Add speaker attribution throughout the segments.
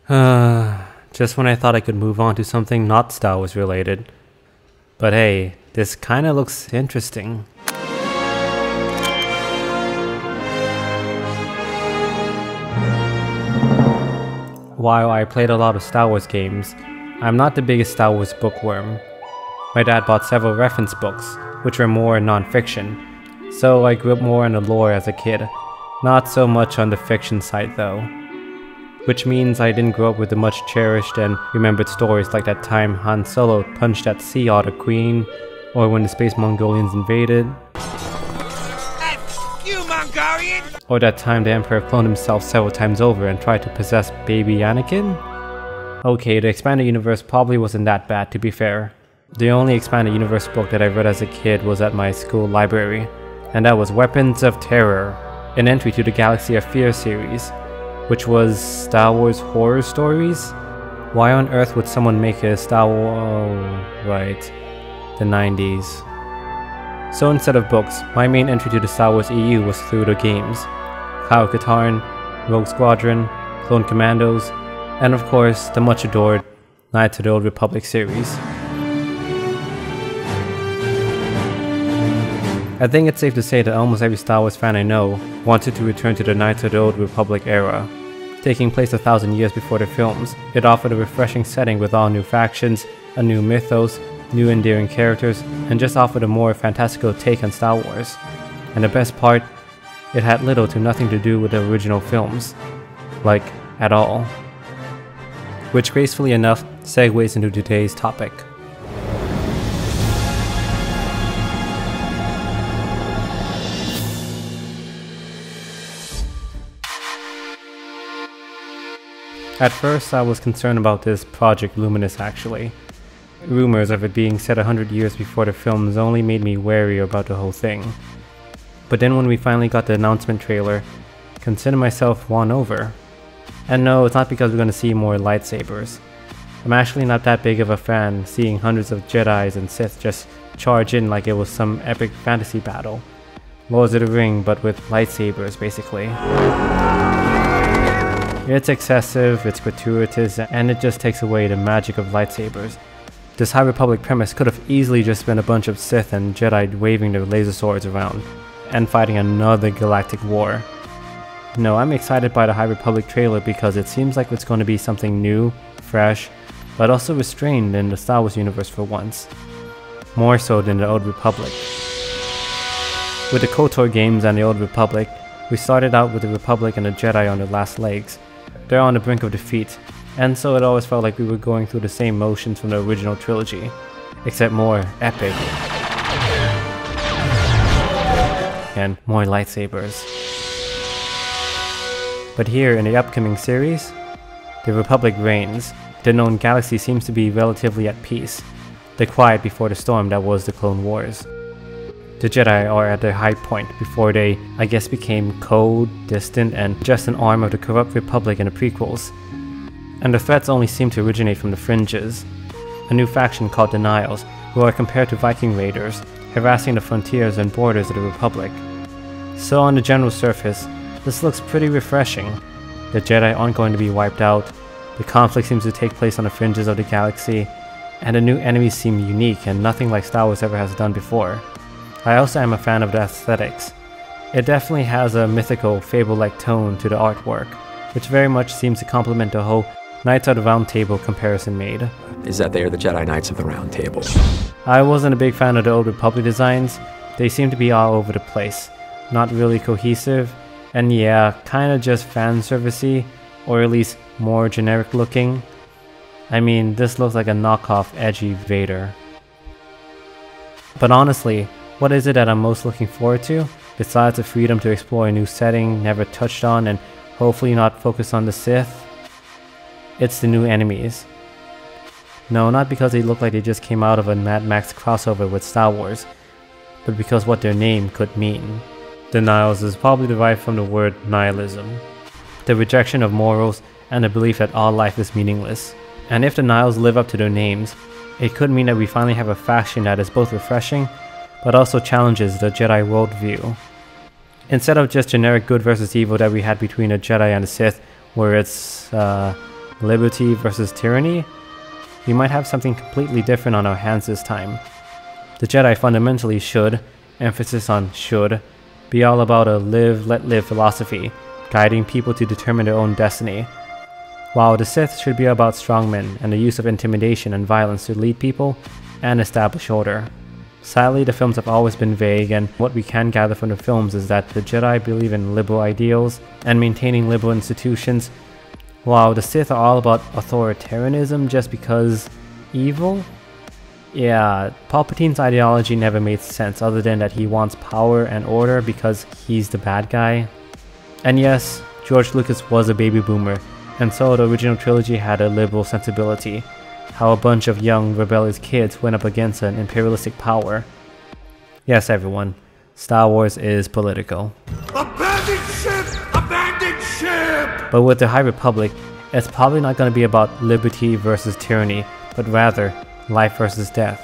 Speaker 1: Just when I thought I could move on to something not Star Wars related. But hey, this kinda looks interesting. While I played a lot of Star Wars games, I'm not the biggest Star Wars bookworm. My dad bought several reference books, which were more non-fiction, so I grew up more on the lore as a kid, not so much on the fiction side though. Which means I didn't grow up with the much cherished and remembered stories like that time Han Solo punched that Sea Otter Queen, or when the Space Mongolians invaded,
Speaker 2: You Mongolian!
Speaker 1: or that time the Emperor cloned himself several times over and tried to possess baby Anakin. Okay, the Expanded Universe probably wasn't that bad, to be fair. The only Expanded Universe book that I read as a kid was at my school library, and that was Weapons of Terror, an entry to the Galaxy of Fear series, which was Star Wars horror stories? Why on earth would someone make a Star Wars... oh, right, the 90s. So instead of books, my main entry to the Star Wars EU was through the games. Kyle Katarn, Rogue Squadron, Clone Commandos, and of course, the much adored Knights of the Old Republic series. I think it's safe to say that almost every Star Wars fan I know wanted to return to the Knights of the Old Republic era. Taking place 1,000 years before the films, it offered a refreshing setting with all new factions, a new mythos, new endearing characters, and just offered a more fantastical take on Star Wars. And the best part, it had little to nothing to do with the original films. Like, at all. Which gracefully enough segues into today's topic. At first I was concerned about this Project Luminous actually. Rumors of it being set 100 years before the films only made me wary about the whole thing. But then when we finally got the announcement trailer, consider myself won over. And no, it's not because we're going to see more lightsabers. I'm actually not that big of a fan seeing hundreds of Jedis and Sith just charge in like it was some epic fantasy battle. Lords of the Ring but with lightsabers basically. It's excessive, it's gratuitous, and it just takes away the magic of lightsabers. This High Republic premise could have easily just been a bunch of Sith and Jedi waving their laser swords around, and fighting another galactic war. No, I'm excited by the High Republic trailer because it seems like it's going to be something new, fresh, but also restrained in the Star Wars universe for once. More so than the Old Republic. With the KOTOR games and the Old Republic, we started out with the Republic and the Jedi on their last legs. They're on the brink of defeat, and so it always felt like we were going through the same motions from the original trilogy, except more epic. And more lightsabers. But here in the upcoming series, the Republic reigns, the known galaxy seems to be relatively at peace, the quiet before the storm that was the Clone Wars. The Jedi are at their high point before they, I guess, became cold, distant, and just an arm of the corrupt Republic in the prequels. And the threats only seem to originate from the fringes. A new faction called the Niles, who are compared to Viking raiders, harassing the frontiers and borders of the Republic. So on the general surface, this looks pretty refreshing. The Jedi aren't going to be wiped out, the conflict seems to take place on the fringes of the galaxy, and the new enemies seem unique and nothing like Star Wars ever has done before. I also am a fan of the aesthetics. It definitely has a mythical, fable-like tone to the artwork, which very much seems to complement the whole Knights of the Round Table comparison made.
Speaker 3: Is that they are the Jedi Knights of the Round Table.
Speaker 1: I wasn't a big fan of the Old Republic designs. They seem to be all over the place, not really cohesive, and yeah, kinda just fan servicey, or at least more generic looking. I mean, this looks like a knockoff edgy Vader. But honestly, what is it that I'm most looking forward to, besides the freedom to explore a new setting never touched on and hopefully not focus on the Sith? It's the new enemies. No, not because they look like they just came out of a Mad Max crossover with Star Wars, but because what their name could mean. The Niles is probably derived from the word nihilism, the rejection of morals and the belief that all life is meaningless. And if the Niles live up to their names, it could mean that we finally have a faction that is both refreshing but also challenges the Jedi worldview. Instead of just generic good versus evil that we had between the Jedi and the Sith, where it's liberty versus tyranny, we might have something completely different on our hands this time. The Jedi fundamentally should, emphasis on should, be all about a live, let live philosophy, guiding people to determine their own destiny, while the Sith should be about strongmen and the use of intimidation and violence to lead people and establish order. Sadly, the films have always been vague, and what we can gather from the films is that the Jedi believe in liberal ideals and maintaining liberal institutions, while the Sith are all about authoritarianism just because evil? Yeah, Palpatine's ideology never made sense other than that he wants power and order because he's the bad guy. And yes, George Lucas was a baby boomer, and so the original trilogy had a liberal sensibility, how a bunch of young rebellious kids went up against an imperialistic power. Yes everyone, Star Wars is political.
Speaker 2: Abandon ship! Abandon ship!
Speaker 1: But with the High Republic, it's probably not going to be about liberty versus tyranny, but rather life versus death.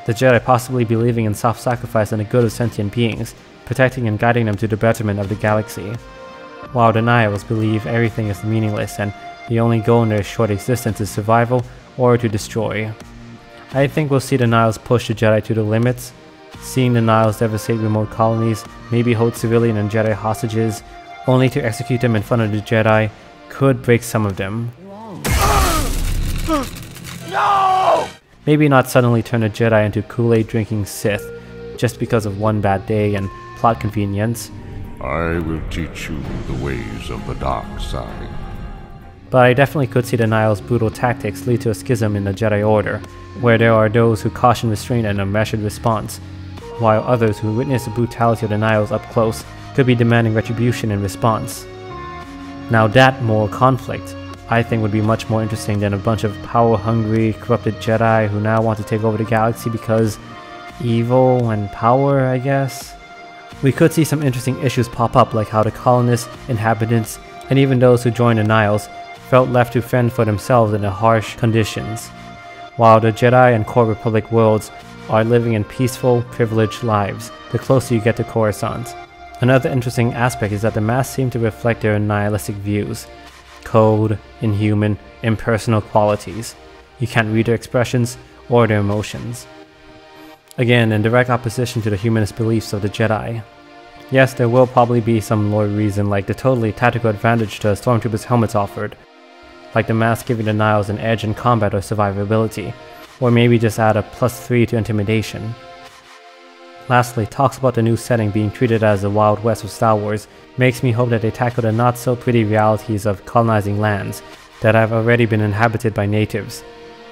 Speaker 1: The Jedi possibly believing in self-sacrifice and the good of sentient beings, protecting and guiding them to the betterment of the galaxy, while the Nihils believe everything is meaningless and the only goal in their short existence is survival or to destroy. I think we'll see the Nihils push the Jedi to the limits, seeing the Nihils devastate remote colonies, maybe hold civilian and Jedi hostages, only to execute them in front of the Jedi, could break some of them.
Speaker 2: No!
Speaker 1: Maybe not suddenly turn a Jedi into Kool-Aid drinking Sith, just because of one bad day and plot convenience.
Speaker 2: I will teach you the ways of the dark side.
Speaker 1: But I definitely could see the Nihil's brutal tactics lead to a schism in the Jedi Order, where there are those who caution restraint and a measured response, while others who witness the brutality of the Nihils up close could be demanding retribution in response. Now that moral conflict, I think would be much more interesting than a bunch of power-hungry, corrupted Jedi who now want to take over the galaxy because evil and power, I guess? We could see some interesting issues pop up, like how the colonists, inhabitants, and even those who joined the Nihils felt left to fend for themselves in the harsh conditions, while the Jedi and core Republic worlds are living in peaceful, privileged lives the closer you get to Coruscant. Another interesting aspect is that the masks seem to reflect their nihilistic views, cold, inhuman, impersonal qualities. You can't read their expressions or their emotions. Again, in direct opposition to the humanist beliefs of the Jedi. Yes, there will probably be some lore reason, like the totally tactical advantage the Stormtroopers' helmets offered, like the mask giving the Nihils an edge in combat or survivability, or maybe just add a +3 to intimidation. Lastly, talks about the new setting being treated as the Wild West of Star Wars makes me hope that they tackle the not so pretty realities of colonizing lands that have already been inhabited by natives.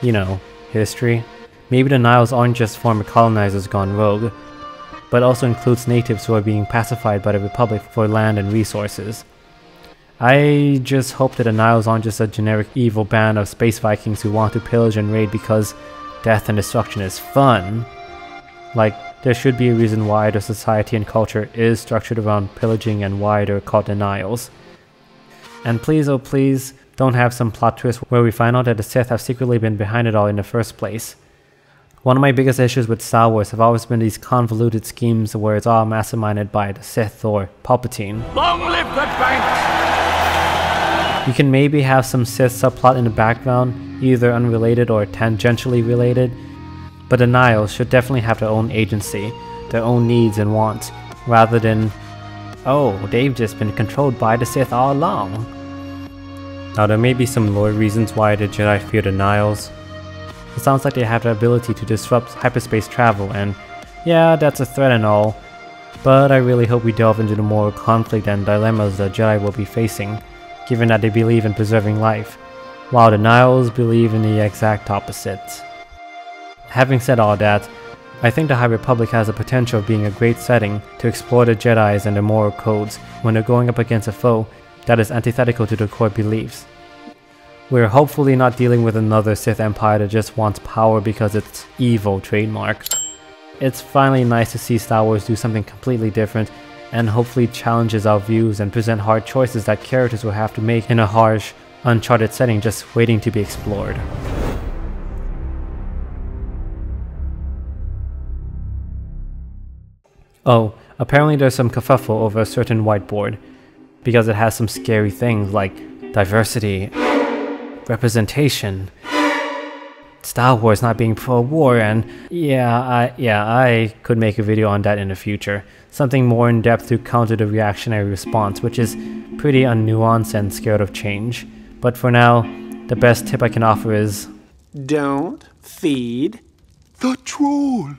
Speaker 1: You know, history. Maybe the Nihils aren't just former colonizers gone rogue, but also includes natives who are being pacified by the Republic for land and resources. I just hope that the Nihils aren't just a generic evil band of space Vikings who want to pillage and raid because death and destruction is fun. Like, there should be a reason why their society and culture is structured around pillaging and why they're called the Nihils. And please, oh please, don't have some plot twist where we find out that the Sith have secretly been behind it all in the first place. One of my biggest issues with Star Wars have always been these convoluted schemes where it's all masterminded by the Sith or Palpatine.
Speaker 2: Long live the Banks!
Speaker 1: You can maybe have some Sith subplot in the background, either unrelated or tangentially related, but the Nihils should definitely have their own agency, their own needs and wants, rather than, oh, they've just been controlled by the Sith all along. Now there may be some lore reasons why the Jedi fear the Nihils. It sounds like they have the ability to disrupt hyperspace travel, and yeah, that's a threat and all, but I really hope we delve into the moral conflict and dilemmas the Jedi will be facing, given that they believe in preserving life, while the Nihils believe in the exact opposite. Having said all that, I think the High Republic has the potential of being a great setting to explore the Jedis and their moral codes when they're going up against a foe that is antithetical to their core beliefs. We're hopefully not dealing with another Sith Empire that just wants power because it's evil trademark. It's finally nice to see Star Wars do something completely different and hopefully challenges our views and present hard choices that characters will have to make in a harsh, uncharted setting just waiting to be explored. Oh, apparently there's some kerfuffle over a certain whiteboard, because it has some scary things like diversity representation. Star Wars not being pro-war, and I could make a video on that in the future. Something more in-depth to counter the reactionary response, which is pretty unnuanced and scared of change. But for now, the best tip I can offer is...
Speaker 4: Don't feed the troll.